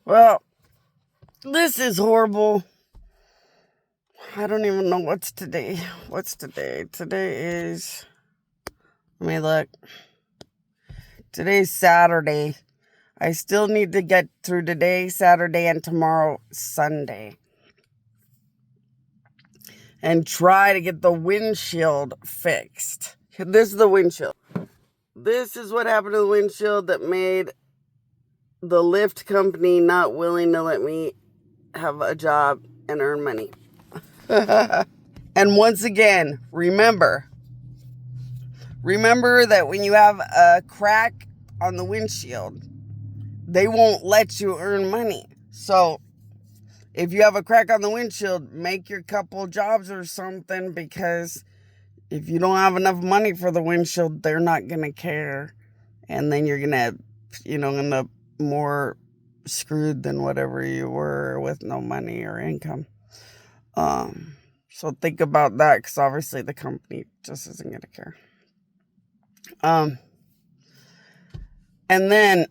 Well, this is horrible. I don't even know what's today. What's today? Today is... Let me look. Today's Saturday. I still need to get through today, Saturday, and tomorrow, Sunday. And try to get the windshield fixed. This is the windshield. This is what happened to the windshield that made the lift company not willing to let me have a job and earn money. And once again, remember that when you have a crack on the windshield, they won't let you earn money. So if you have a crack on the windshield, make your couple jobs or something, because if you don't have enough money for the windshield, they're not going to care. And then you're going to, end up more screwed than whatever you were with no money or income. So think about that, because obviously the company just isn't going to care. And then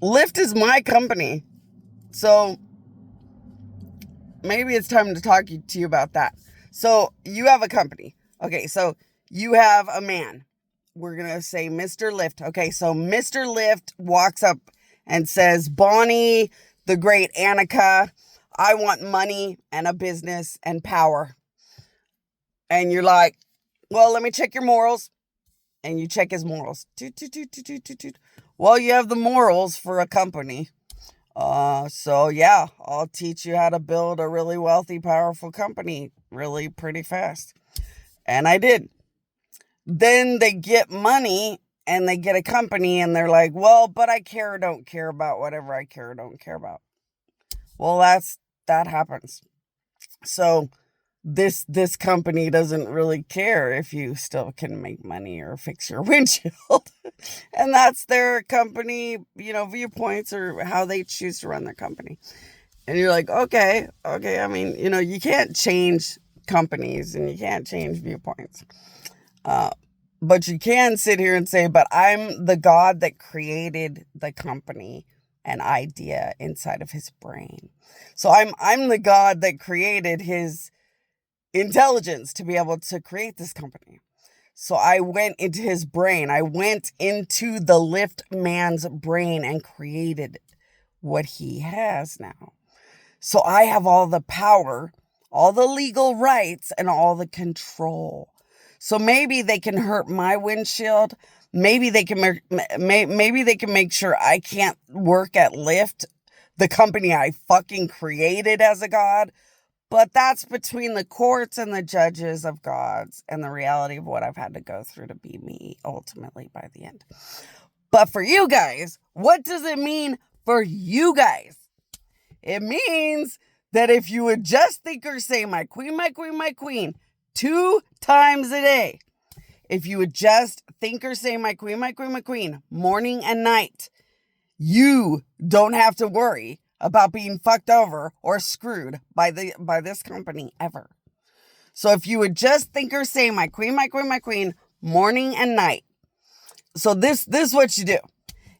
Lyft is my company. So maybe it's time to talk to you about that. So you have a company. Okay, so you have a man. We're going to say Mr. Lyft. Okay, so Mr. Lyft walks up and says, Bonnie, the great Annika, I want money and a business and power. And you're like, well, let me check your morals. And you check his morals. Well, you have the morals for a company. So yeah, I'll teach you how to build a really wealthy, powerful company really pretty fast. And I did. Then they get money and they get a company and they're like, well, but I care or don't care about whatever I care or don't care about. Well, that happens. So this company doesn't really care if you still can make money or fix your windshield. And that's their company, viewpoints, or how they choose to run their company. And you're like, okay. I mean, you can't change companies and you can't change viewpoints. But you can sit here and say, but I'm the God that created the company and idea inside of his brain. So I'm the God that created his intelligence to be able to create this company. So I went into his brain. I went into the Lyft man's brain and created what he has now. So I have all the power, all the legal rights, and all the control. So maybe they can hurt my windshield. Maybe they can make sure I can't work at Lyft, the company I fucking created as a god. But that's between the courts and the judges of gods and the reality of what I've had to go through to be me ultimately by the end. But for you guys, what does it mean for you guys? It means that if you would just think or say, my queen, my queen, my queen, 2 times a day, if you would just think or say, my queen, my queen, my queen, morning and night, you don't have to worry about being fucked over or screwed by this company ever. So if you would just think or say, my queen, my queen, my queen, morning and night. So this is what you do.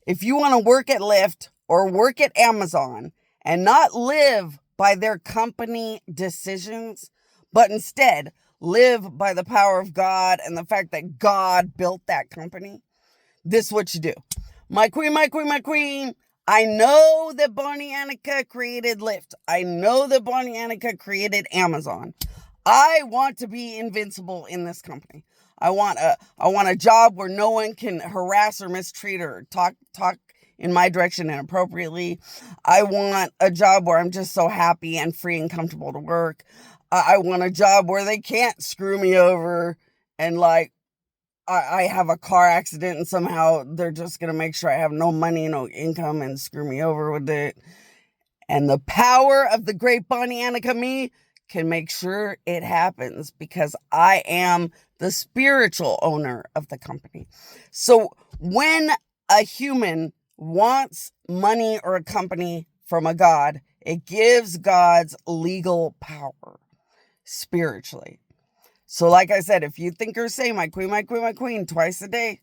If you want to work at Lyft or work at Amazon and not live by their company decisions, but instead live by the power of God and the fact that God built that company, this is what you do. My queen, my queen, my queen, I know that Bonnie Annika created Lyft. I know that Bonnie Annika created Amazon. I want to be invincible in this company. I want a job where no one can harass or mistreat or talk in my direction inappropriately. I want a job where I'm just so happy and free and comfortable to work. I want a job where they can't screw me over and I have a car accident and somehow they're just going to make sure I have no money, no income, and screw me over with it. And the power of the great Bonnie Annika me can make sure it happens, because I am the spiritual owner of the company. So when a human wants money or a company from a god, it gives gods legal power spiritually. So like I said, if you think or say, my queen, my queen, my queen, twice a day,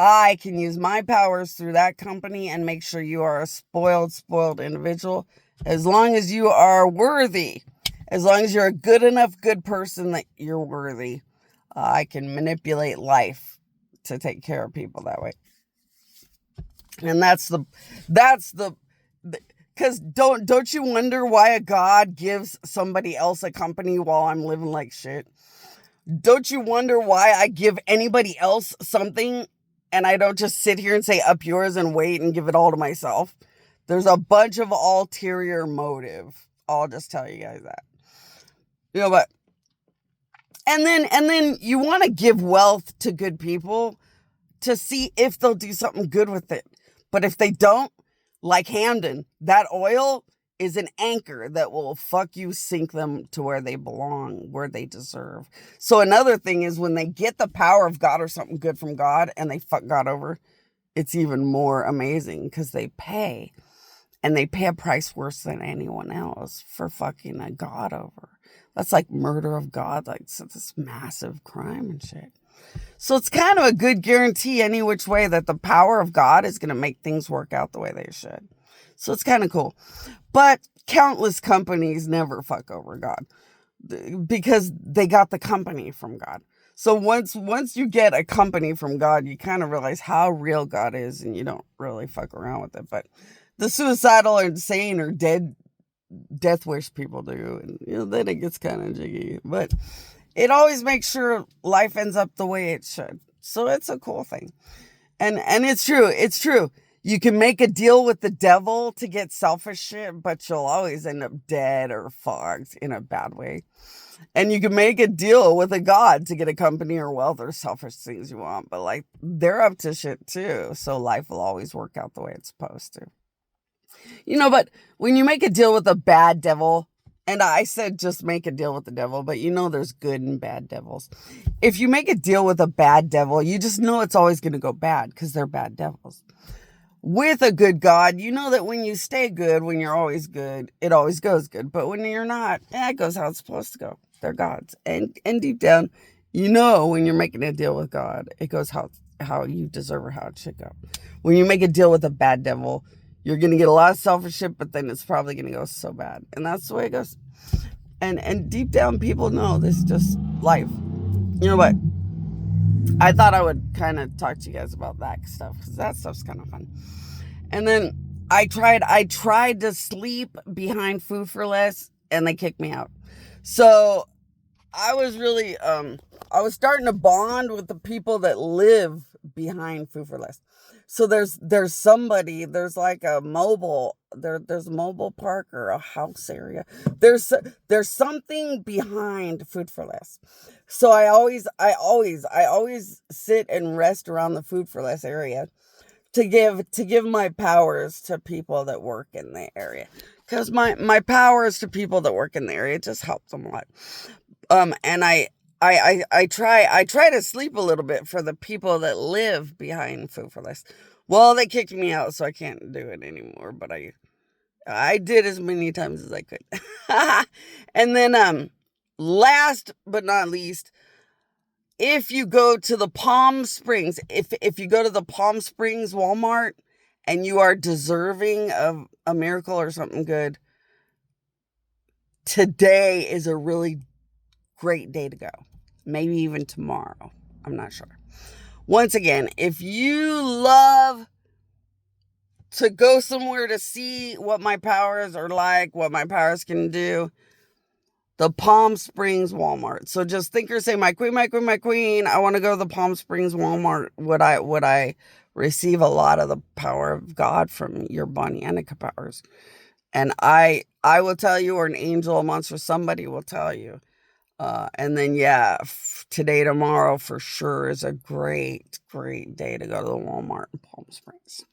I can use my powers through that company and make sure you are a spoiled individual. As long as you are worthy, as long as you're a good enough good person that you're worthy, I can manipulate life to take care of people that way. And that's the because don't you wonder why a God gives somebody else a company while I'm living like shit? Don't you wonder why I give anybody else something and I don't just sit here and say up yours and wait and give it all to myself? There's a bunch of ulterior motive. I'll just tell you guys that. But and then you want to give wealth to good people to see if they'll do something good with it. But if they don't, like Hamden, that oil is an anchor that will fuck you, sink them to where they belong, where they deserve. So another thing is when they get the power of God or something good from God and they fuck God over, it's even more amazing because they pay. And they pay a price worse than anyone else for fucking a God over. That's like murder of God, like this massive crime and shit. So it's kind of a good guarantee any which way that the power of God is going to make things work out the way they should. So it's kind of cool. But countless companies never fuck over God because they got the company from God. So once you get a company from God, you kind of realize how real God is and you don't really fuck around with it. But the suicidal or insane or death wish people do. And then it gets kind of jiggy. But it always makes sure life ends up the way it should. So it's a cool thing. And it's true. It's true. You can make a deal with the devil to get selfish shit, but you'll always end up dead or fucked in a bad way. And you can make a deal with a God to get a company or wealth or selfish things you want. But like they're up to shit too. So life will always work out the way it's supposed to. But when you make a deal with a bad devil, and I said just make a deal with the devil, but there's good and bad devils. If you make a deal with a bad devil, you just know it's always going to go bad because they're bad devils. With a good God, you know that when you stay good, when you're always good, it always goes good. But when you're not, it goes how it's supposed to go. They're gods. And deep down, when you're making a deal with God, it goes how you deserve or how it should go. When you make a deal with a bad devil, you're going to get a lot of selfish shit, but then it's probably going to go so bad. And that's the way it goes. And deep down, people know this is just life. You know what? I thought I would kind of talk to you guys about that stuff because that stuff's kind of fun. And then I tried to sleep behind Food for Less and they kicked me out. So I was really, I was starting to bond with the people that live behind Food for Less. So there's like a there's a mobile park or a house area. There's something behind Food for Less. So I always sit and rest around the Food for Less area to give my powers to people that work in the area. Because my powers to people that work in the area just help them a lot. And I try to sleep a little bit for the people that live behind Food for Less. Well, they kicked me out, so I can't do it anymore. But I did as many times as I could. And then last but not least, if you go to the Palm Springs, if you go to the Palm Springs Walmart and you are deserving of a miracle or something good, today is a really great day to go. Maybe even tomorrow. I'm not sure. Once again, if you love to go somewhere to see what my powers are like, what my powers can do, the Palm Springs Walmart. So just think or say, my queen, I want to go to the Palm Springs Walmart. Would I receive a lot of the power of God from your Bonianica powers? And I will tell you, or an angel, a monster, somebody will tell you. And then, today, tomorrow for sure is a great, great day to go to the Walmart in Palm Springs.